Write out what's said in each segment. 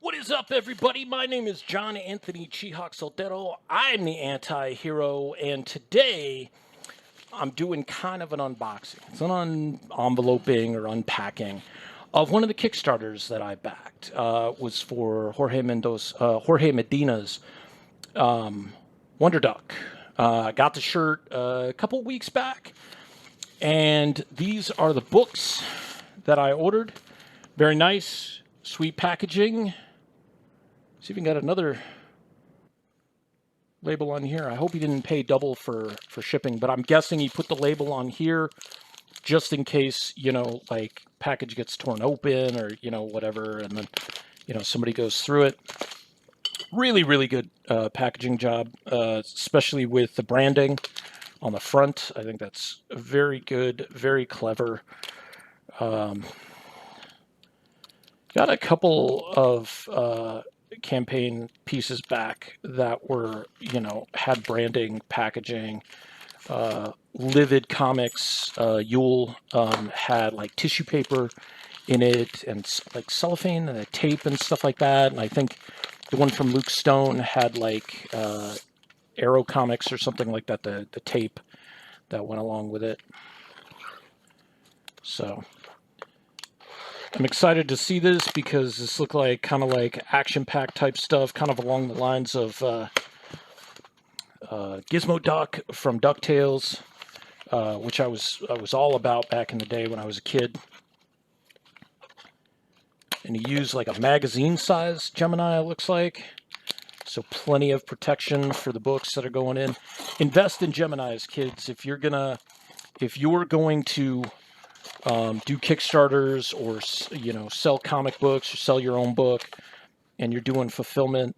What is up, everybody? My name is John Anthony Chihawk Soldero. I'm the anti-hero, and today I'm doing kind of an unboxing. It's an enveloping or unpacking of one of the Kickstarters that I backed. Was for Jorge Medina's Wonder Duck. I got the shirt a couple weeks back, and these are the books that I ordered. Very nice, sweet packaging. It's even got another label on here. I hope he didn't pay double for shipping, but I'm guessing he put the label on here just in case, like package gets torn open or, whatever, and then, somebody goes through it. Really, really good packaging job, especially with the branding on the front. I think that's very good, very clever. Got a couple of campaign pieces back that were, had branding, packaging. Livid Comics, Yule had like tissue paper in it and like cellophane and a tape and stuff like that. And I think the one from Luke Stone had like Arrow Comics or something like that, the tape that went along with it. So I'm excited to see this because this looked like kind of like action-packed type stuff, kind of along the lines of Gizmo Duck from DuckTales, which I was all about back in the day when I was a kid. And he used like a magazine-size Gemini, it looks like. So plenty of protection for the books that are going in. Invest in Geminis, kids. If you're going to do Kickstarters or, sell comic books or sell your own book and you're doing fulfillment,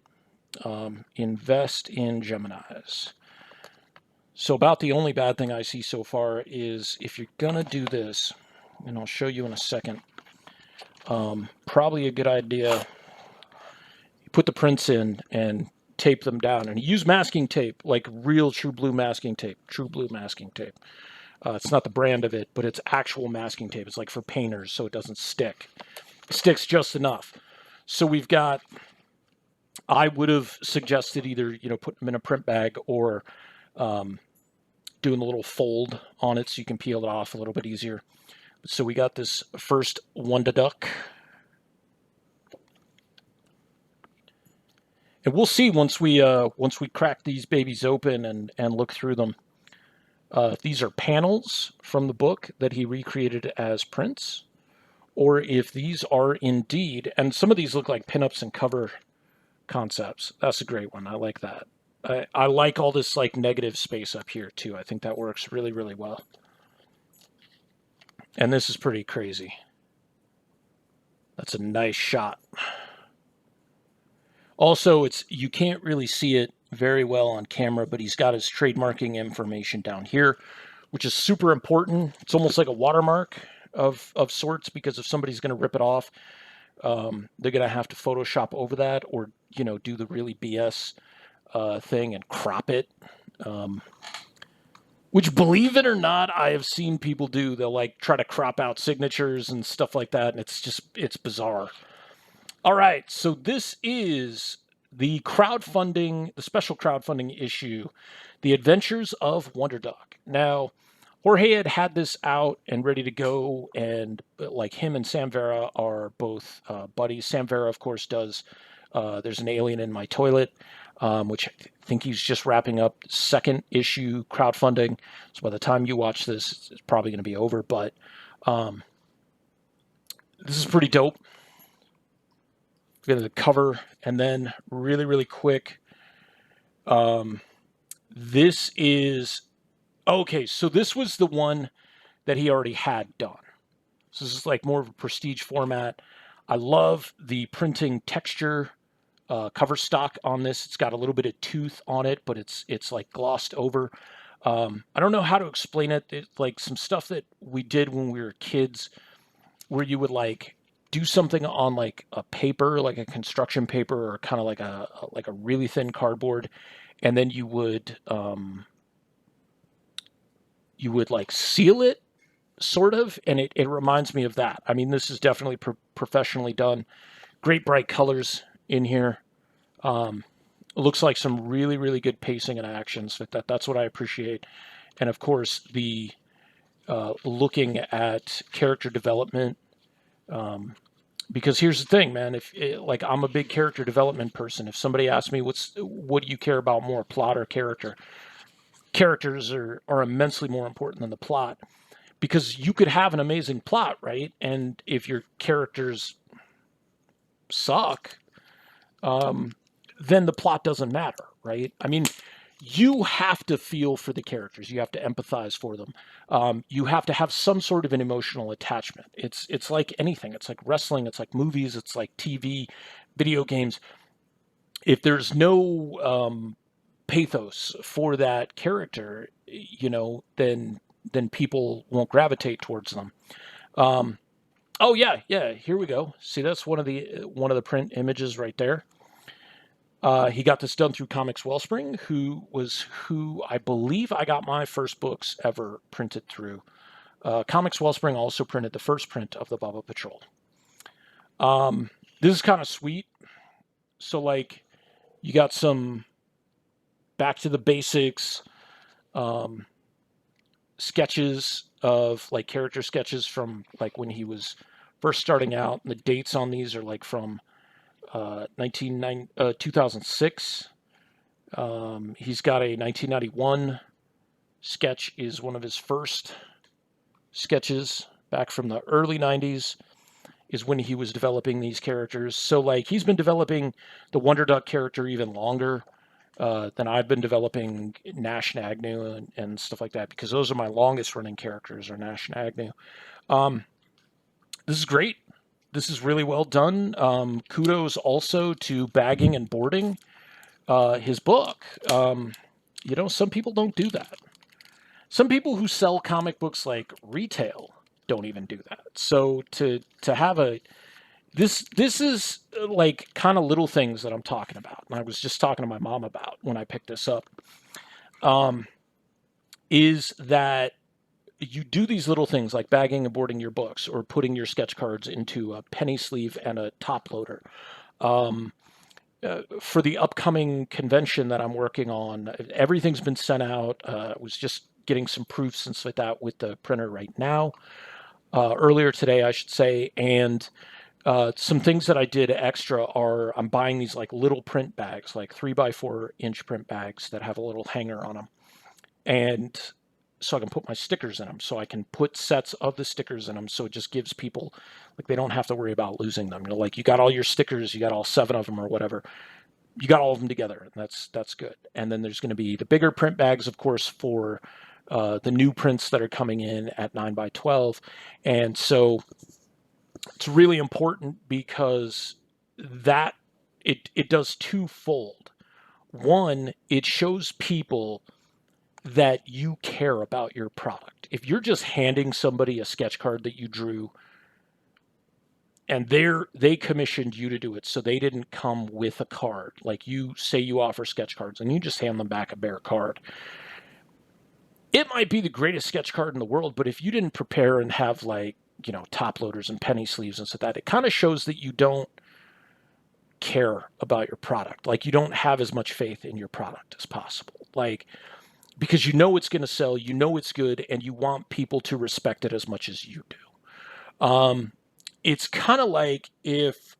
invest in Geminis. So about the only bad thing I see so far is if you're going to do this, and I'll show you in a second, probably a good idea, you put the prints in and tape them down. And use masking tape, like real true blue masking tape. It's not the brand of it, but it's actual masking tape. It's like for painters, so it doesn't stick. It sticks just enough. So we've got, I would have suggested either, putting them in a print bag or doing a little fold on it so you can peel it off a little bit easier. So we got this first Wonder Duck. And we'll see once we crack these babies open and look through them. These are panels from the book that he recreated as prints, or if these are indeed, and some of these look like pinups and cover concepts. That's a great one. I like that. I like all this like negative space up here too. I think that works really, really well. And this is pretty crazy. That's a nice shot. Also, you can't really see it very well on camera, but he's got his trademarking information down here, which is super important. It's almost like a watermark of sorts, because if somebody's going to rip it off, they're going to have to Photoshop over that or, do the really BS thing and crop it. Which, believe it or not, I have seen people do. They'll like try to crop out signatures and stuff like that, and it's bizarre. All right, so this is the special crowdfunding issue, The Adventures of Wonder Duck. Now, Jorge had this out and ready to go, and like him and Sam Vera are both buddies. Sam Vera, of course, does There's an Alien in My Toilet, which I think he's just wrapping up second issue crowdfunding. So by the time you watch this, it's probably going to be over, but this is pretty dope. Get the cover, and then really, really quick. This is okay. So this was the one that he already had done. So this is like more of a prestige format. I love the printing texture, cover stock on this. It's got a little bit of tooth on it, but it's like glossed over. I don't know how to explain it. It's like some stuff that we did when we were kids, where you would like do something on like a paper, like a construction paper, or kind of like a really thin cardboard, and then you would like seal it, sort of, and it reminds me of that. I mean, this is definitely professionally done. Great bright colors in here. It looks like some really, really good pacing and actions. That's what I appreciate. And of course, the looking at character development. Because here's the thing, man. If like I'm a big character development person. If somebody asks me what do you care about more, plot or character? Characters are immensely more important than the plot, because you could have an amazing plot, right? And if your characters suck, then the plot doesn't matter, right? I mean, you have to feel for the characters. You have to empathize for them. You have to have some sort of an emotional attachment. It's like anything. It's like wrestling. It's like movies. It's like TV, video games. If there's no pathos for that character, then people won't gravitate towards them. Oh yeah. Here we go. See, that's one of the print images right there. He got this done through Comics Wellspring, who I believe I got my first books ever printed through. Comics Wellspring also printed the first print of the Bubba Patrol. This is kind of sweet. So, like, you got some back to the basics sketches of, like, character sketches from, like, when he was first starting out. And the dates on these are, like, from 2006. He's got a 1991 sketch, is one of his first sketches back from the early 90s, is when he was developing these characters. So, like, he's been developing the Wonder Duck character even longer than I've been developing Nash and Agnew and stuff like that, because those are my longest running characters, are Nash and Agnew. This is great. This is really well done. Kudos also to Bagging and Boarding, his book. Some people don't do that. Some people who sell comic books like retail don't even do that. So to have this is like kind of little things that I'm talking about. And I was just talking to my mom about when I picked this up. Is that you do these little things like bagging and boarding your books, or putting your sketch cards into a penny sleeve and a top loader. For the upcoming convention that I'm working on, everything's been sent out. I was just getting some proofs and stuff like that with the printer right now. Earlier today, I should say. And some things that I did extra are I'm buying these like little print bags, like 3x4-inch print bags that have a little hanger on them. And so I can put my stickers in them, so I can put sets of the stickers in them, so it just gives people, like, they don't have to worry about losing them. Like, you got all your stickers, you got all 7 of them or whatever, you got all of them together, and that's good. And then there's going to be the bigger print bags, of course, for the new prints that are coming in at 9x12. And so it's really important, because that it does twofold. One, it shows people that you care about your product. If you're just handing somebody a sketch card that you drew, and they commissioned you to do it, so they didn't come with a card, like, you say you offer sketch cards and you just hand them back a bare card, it might be the greatest sketch card in the world, but if you didn't prepare and have, like, top loaders and penny sleeves and stuff like that, it kind of shows that you don't care about your product. Like, you don't have as much faith in your product as possible. Like, because it's going to sell, it's good, and you want people to respect it as much as you do. It's kind of like if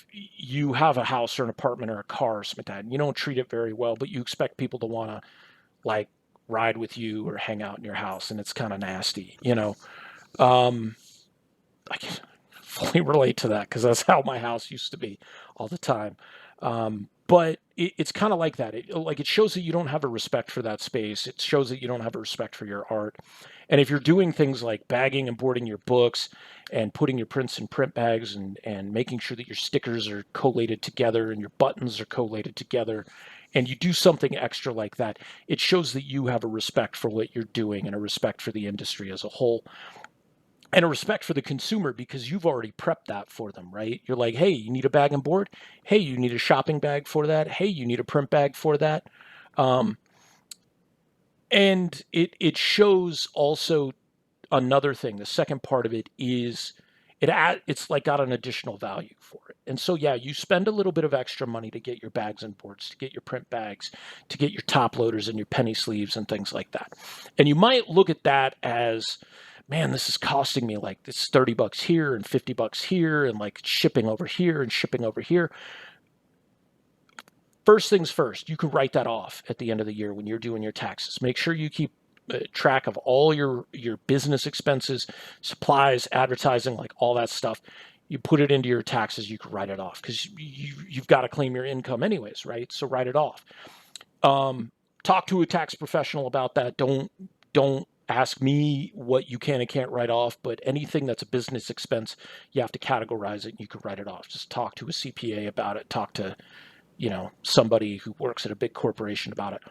you have a house or an apartment or a car or something like that, and you don't treat it very well, but you expect people to want to, like, ride with you or hang out in your house, and it's kind of nasty, I can fully relate to that, because that's how my house used to be all the time. But it's kind of like that. It shows that you don't have a respect for that space. It shows that you don't have a respect for your art. And if you're doing things like bagging and boarding your books, and putting your prints in print bags, and making sure that your stickers are collated together and your buttons are collated together, and you do something extra like that, it shows that you have a respect for what you're doing, and a respect for the industry as a whole. And a respect for the consumer, because you've already prepped that for them, right? You're like, hey, you need a bag and board? Hey, you need a shopping bag for that? Hey, you need a print bag for that? And it shows also another thing. The second part of it is it's like got an additional value for it. And so, yeah, you spend a little bit of extra money to get your bags and boards, to get your print bags, to get your top loaders and your penny sleeves and things like that. And you might look at that as, man, this is costing me like it's $30 here and $50 here and like shipping over here and shipping over here. First things first, you can write that off at the end of the year when you're doing your taxes. Make sure you keep track of all your business expenses, supplies, advertising, like all that stuff. You put it into your taxes, you can write it off because you've got to claim your income anyways, right? So write it off. Talk to a tax professional about that. Don't ask me what you can and can't write off, but anything that's a business expense, you have to categorize it and you can write it off. Just talk to a CPA about it. Talk to somebody who works at a big corporation about it.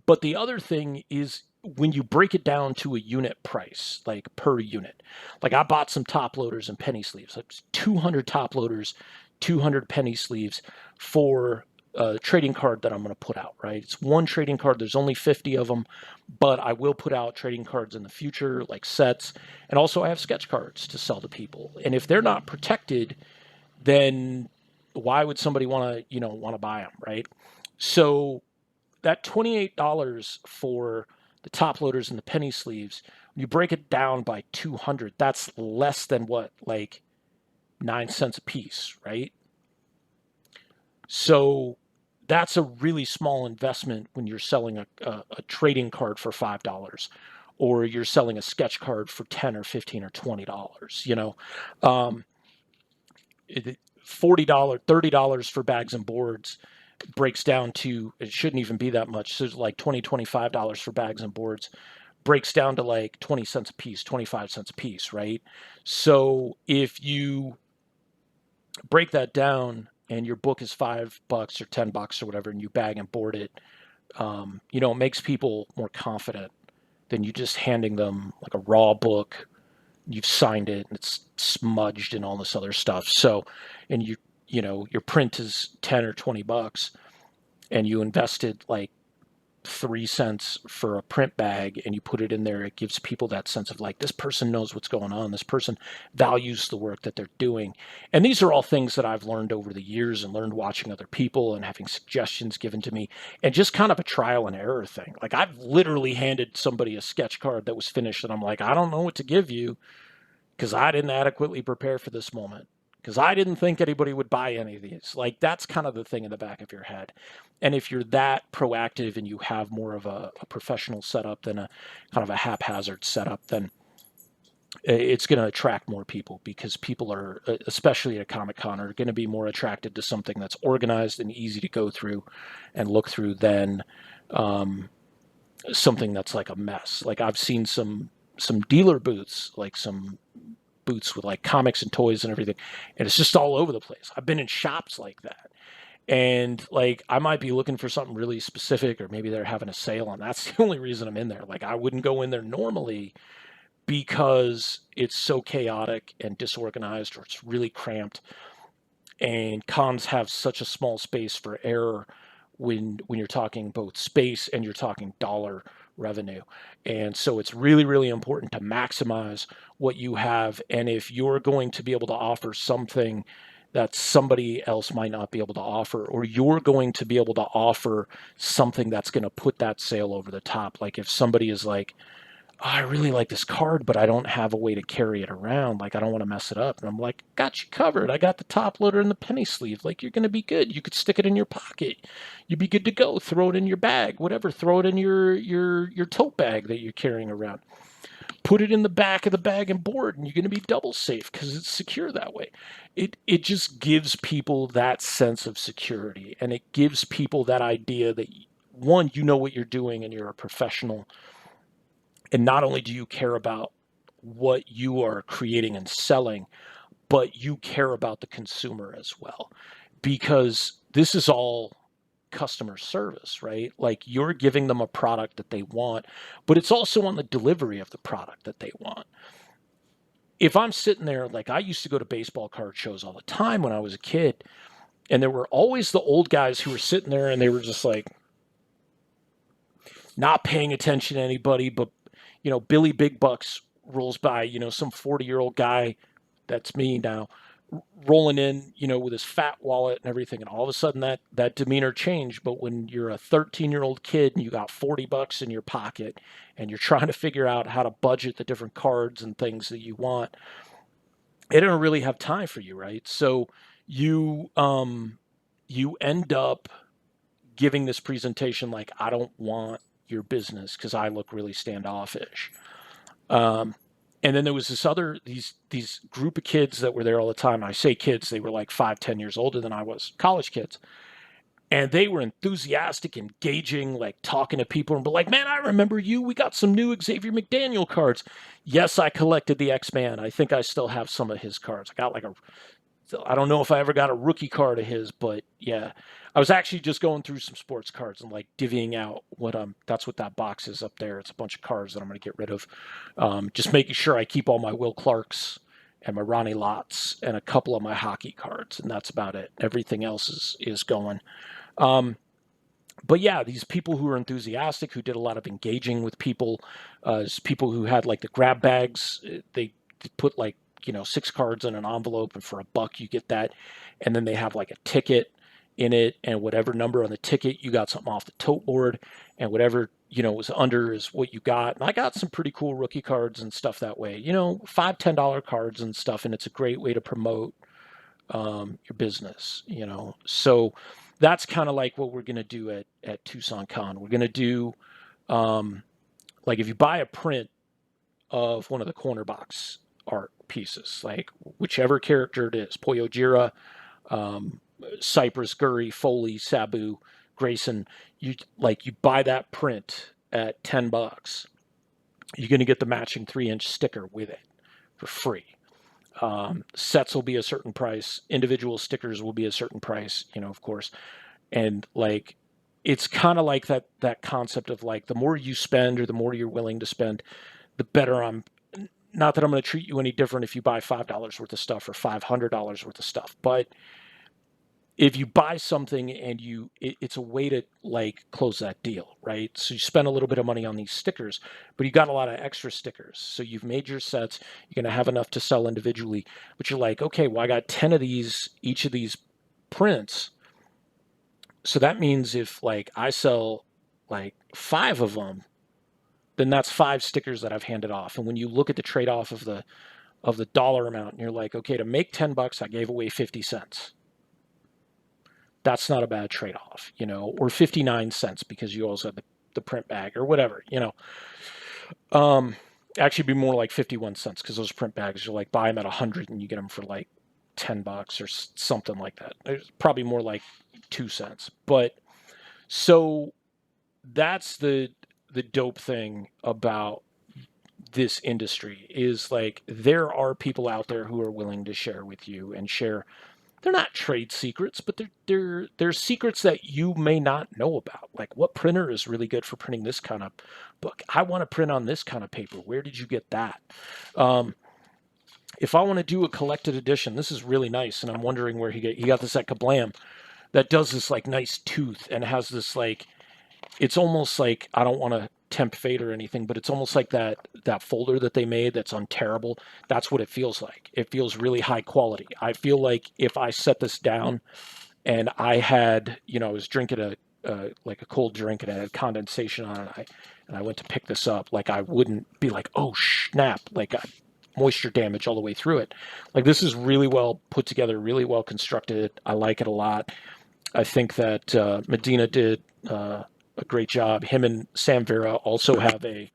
But the other thing is when you break it down to a unit price, like per unit, like I bought some top loaders and penny sleeves, like 200 top loaders, 200 penny sleeves for a trading card that I'm going to put out, right? It's one trading card. There's only 50 of them, but I will put out trading cards in the future, like sets. And also I have sketch cards to sell to people. And if they're not protected, then why would somebody want to buy them, right? So that $28 for the top loaders and the penny sleeves, when you break it down by 200, that's less than what, like 9 cents a piece, right? So that's a really small investment when you're selling a trading card for $5 or you're selling a sketch card for $10 or $15 or $20, $40, $30 for bags and boards breaks down to, it shouldn't even be that much. So it's like $20, $25 for bags and boards breaks down to like 20 cents a piece, 25 cents a piece, right? So if you break that down and your book is $5 or $10 or whatever, and you bag and board it, it makes people more confident than you just handing them like a raw book. You've signed it and it's smudged and all this other stuff. So, and your print is 10 or $20 and you invested like 3 cents for a print bag and you put it in there. It gives people that sense of like, this person knows what's going on. This person values the work that they're doing. And these are all things that I've learned over the years and learned watching other people and having suggestions given to me and just kind of a trial and error thing. Like I've literally handed somebody a sketch card that was finished and I'm like, I don't know what to give you because I didn't adequately prepare for this moment, because I didn't think anybody would buy any of these. Like that's kind of the thing in the back of your head. And if you're that proactive and you have more of a professional setup than a kind of a haphazard setup, then it's going to attract more people, because people are, especially at a Comic-Con, are going to be more attracted to something that's organized and easy to go through and look through than something that's like a mess. Like I've seen some dealer booths, like some booths with like comics and toys and everything, and it's just all over the place. I've been in shops like that, and like I might be looking for something really specific, or maybe they're having a sale, and that's the only reason I'm in there. Like I wouldn't go in there normally because it's so chaotic and disorganized, or it's really cramped, and cons have such a small space for error when you're talking both space and you're talking dollar revenue. And so it's really, really important to maximize what you have. And if you're going to be able to offer something that somebody else might not be able to offer, or you're going to be able to offer something that's going to put that sale over the top. Like if somebody is like, oh, I really like this card, but I don't have a way to carry it around. Like, I don't want to mess it up. And I'm like, got you covered. I got the top loader and the penny sleeve. Like, you're going to be good. You could stick it in your pocket. You'd be good to go. Throw it in your bag, whatever. Throw it in your tote bag that you're carrying around. Put it in the back of the bag and board, and you're going to be double safe because it's secure that way. It just gives people that sense of security, and it gives people that idea that, one, you know what you're doing and you're a professional. And not only do you care about what you are creating and selling, but you care about the consumer as well, because this is all customer service, right? Like you're giving them a product that they want, but it's also on the delivery of the product that they want. If I'm sitting there, like I used to go to baseball card shows all the time when I was a kid, and there were always the old guys who were sitting there and they were just like not paying attention to anybody, but Billy Big Bucks rolls by, some 40-year-old guy, that's me now, rolling in, with his fat wallet and everything, and all of a sudden that demeanor changed. But when you're a 13-year-old kid and you got $40 in your pocket and you're trying to figure out how to budget the different cards and things that you want, they don't really have time for you, right? So you end up giving this presentation like, I don't want your business because I look really standoffish. And then there was these group of kids that were there all the time. I say kids, they were like 5, 10 years older than I was, college kids. And they were enthusiastic, engaging, like talking to people and be like, man, I remember you. We got some new Xavier McDaniel cards. Yes, I collected the X-Man. I think I still have some of his cards. I got I don't know if I ever got a rookie card of his, but yeah. I was actually just going through some sports cards and like divvying out that's what that box is up there. It's a bunch of cards that I'm going to get rid of. Just making sure I keep all my Will Clarks and my Ronnie Lotts and a couple of my hockey cards, and that's about it. Everything else is going. But yeah, these people who are enthusiastic, who did a lot of engaging with people, people who had like the grab bags, they put like, 6 cards in an envelope, and for $1 you get that. And then they have like a ticket in it, and whatever number on the ticket, you got something off the tote board, and whatever, was under is what you got. And I got some pretty cool rookie cards and stuff that way, $5, $10 cards and stuff. And it's a great way to promote your business, So that's kind of like what we're going to do at Tucson Con. We're going to do, like if you buy a print of one of the corner box art pieces, like whichever character it is, Poyo Jira, Cypress, Guri, Foley, Sabu, Grayson, you buy that print at $10. You're going to get the matching 3-inch sticker with it for free. Sets will be a certain price. Individual stickers will be a certain price, of course. And like, it's kind of like that concept of like, the more you spend or the more you're willing to spend, the better not that I'm going to treat you any different if you buy $5 worth of stuff or $500 worth of stuff. But if you buy something and it's a way to like close that deal, right? So you spend a little bit of money on these stickers, but you got a lot of extra stickers. So you've made your sets, you're going to have enough to sell individually, but you're like, okay, well, I got 10 of these, each of these prints. So that means if like I sell like 5 of them, then that's 5 stickers that I've handed off. And when you look at the trade-off of the dollar amount, and you're like, okay, to make $10, I gave away 50 cents. That's not a bad trade-off, or 59 cents because you also have the print bag or whatever, Actually be more like 51 cents because those print bags, you're like, buy them at 100 and you get them for like $10 or something like that. It's probably more like 2 cents. But so that's the dope thing about this industry is like, there are people out there who are willing to share with you and share. They're not trade secrets, but they're secrets that you may not know about. Like, what printer is really good for printing this kind of book? I want to print on this kind of paper. Where did you get that? If I want to do a collected edition, this is really nice, and I'm wondering where he got this at Kablam, that does this like nice tooth and has this like, it's almost like, I don't want to tempt fate or anything, but it's almost like that folder that they made that's untearable. That's what it feels like. It feels really high quality. I feel like if I set this down and I had, I was drinking like a cold drink and it had condensation on it, and I went to pick this up, like I wouldn't be like, oh snap, like moisture damage all the way through it. Like, this is really well put together, really well constructed. I like it a lot. I think that Medina did a great job. Him and Sam Vera also have a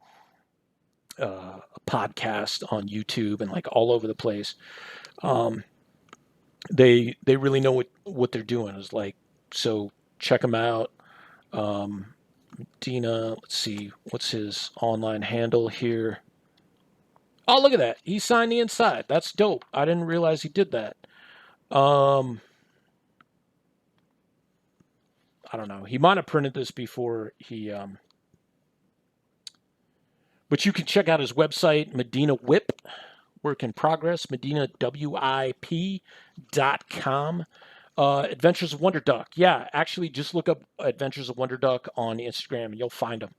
podcast on YouTube and like all over the place. They really know what they're doing. Is like, so check them out. Medina, let's see, what's his online handle here? Oh, look at that. He signed the inside. That's dope. I didn't realize he did that. I don't know. He might have printed this before he... But you can check out his website, Medina Whip, work in progress, MedinaWIP.com. Adventures of Wonder Duck. Yeah, actually, just look up Adventures of Wonder Duck on Instagram and you'll find them.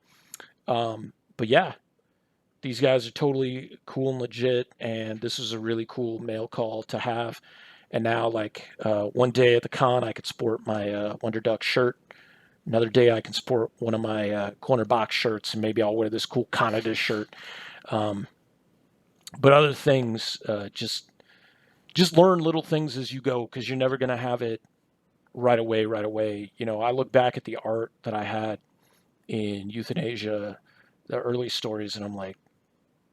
But yeah, These guys are totally cool and legit, and this is a really cool mail call to have. And now, like, one day at the con, I could sport my Wonder Duck shirt. Another day, I can sport one of my corner box shirts, and maybe I'll wear this cool Canada shirt. Um, but other things, just learn little things as you go, because you're never going to have it right away. Right away. You know, I look back at the art that I had in euthanasia, the early stories, and I'm like,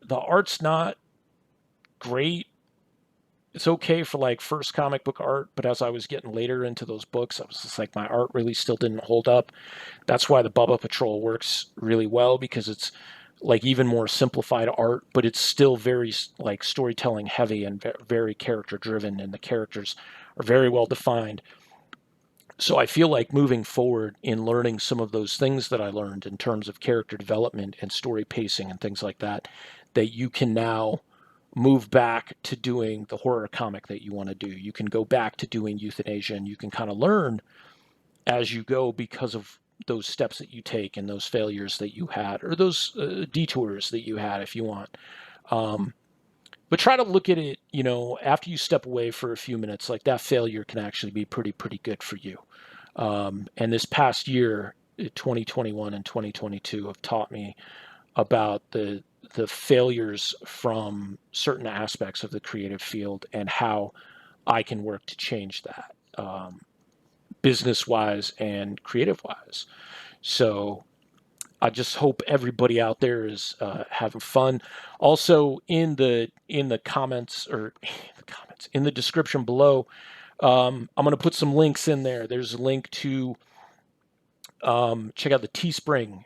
the art's not great. It's okay for like first comic book art, but as I was getting later into those books, I was just like, my art really still didn't hold up. That's why the Bubba Patrol works really well, because it's like even more simplified art, but it's still very like storytelling heavy and very character driven, and the characters are very well defined. So I feel like moving forward in learning some of those things that I learned in terms of character development and story pacing and things like that, that you can now move back to doing the horror comic that you want to do. You can go back to doing euthanasia, and you can kind of learn as you go because of those steps that you take and those failures that you had, or those detours that you had, if you want. Um, but try to look at it, you know, after you step away for a few minutes, like that failure can actually be pretty good for you. And this past year, 2021 and 2022, have taught me about the failures from certain aspects of the creative field and how I can work to change that, business wise and creative wise. So I just hope everybody out there is having fun. Also, in the comments, or the comments in the description below, I'm going to put some links in there. There's a link to check out the Teespring,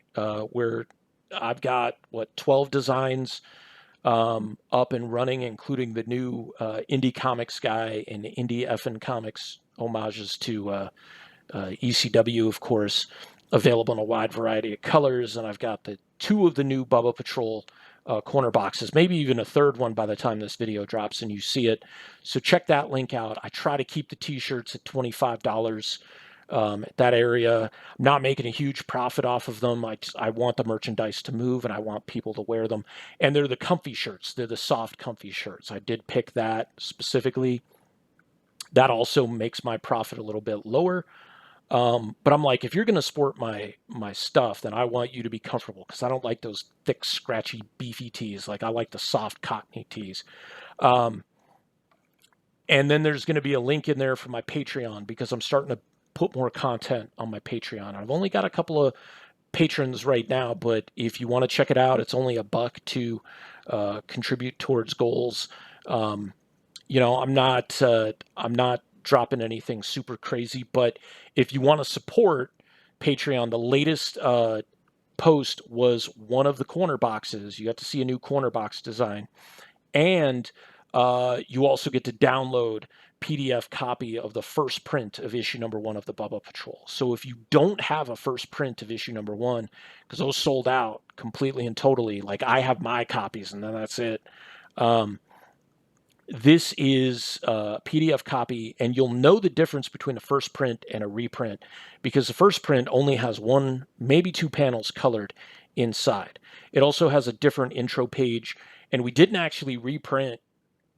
where I've got 12 designs up and running, including the new Indie Comics guy and Indie effin Comics homages to ECW, of course, available in a wide variety of colors. And I've got the two of the new Bubba Patrol corner boxes, maybe even a third one by the time this video drops and you see it. So check that link out. I try to keep the t-shirts at $25 at that area. I'm not making a huge profit off of them. I want the merchandise to move, and I want people to wear them. And they're the comfy shirts. They're the soft, comfy shirts. I did pick that specifically. That also makes my profit a little bit lower. But I'm like, if you're going to sport my stuff, then I want you to be comfortable, because I don't like those thick, scratchy, beefy tees. Like, I like the soft, cottony tees. And then there's going to be a link in there for my Patreon, because I'm starting to put more content on my Patreon. I've only got a couple of patrons right now, but if you want to check it out, it's only $1 to contribute towards goals. You know, I'm not dropping anything super crazy, but if you want to support Patreon, the latest post was one of the corner boxes. You got to see a new corner box design, and you also get to download PDF copy of the first print of issue #1 of the Bubba Patrol. So if you don't have a first print of issue #1, because those sold out completely and totally, like I have my copies and then that's it. This is a PDF copy, and you'll know the difference between a first print and a reprint, because the first print only has one, maybe two panels colored inside. It also has a different intro page, and we didn't actually reprint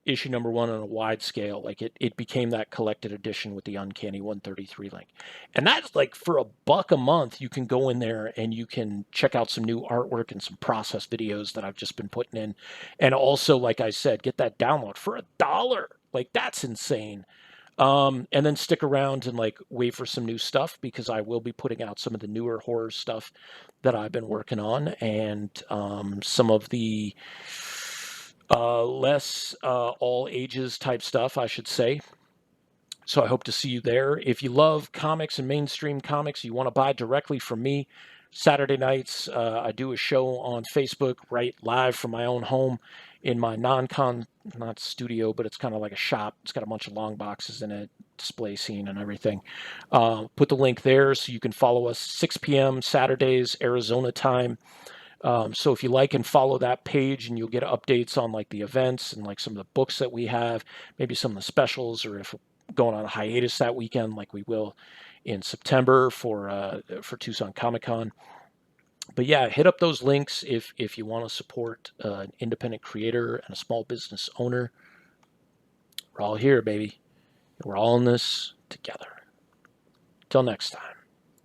issue #1 on a wide scale. Like it became that collected edition with the Uncanny 133 link. And that's like for $1 a month, you can go in there and you can check out some new artwork and some process videos that I've just been putting in. And also, like I said, get that download for $1. Like, that's insane. And then stick around and like wait for some new stuff, because I will be putting out some of the newer horror stuff that I've been working on, and some of the less all ages type stuff, I should say. So I hope to see you there. If you love comics and mainstream comics, you want to buy directly from me. Saturday nights, I do a show on Facebook, right live from my own home in my non-con, not studio, but it's kind of like a shop. It's got a bunch of long boxes in it, display scene and everything. Put the link there so you can follow us. 6 p.m. Saturdays, Arizona time. So if you like and follow that page, and you'll get updates on like the events and like some of the books that we have, maybe some of the specials, or if we're going on a hiatus that weekend, like we will in September for Tucson Comic Con. But yeah, hit up those links if you want to support an independent creator and a small business owner. We're all here, baby. We're all in this together. Till next time.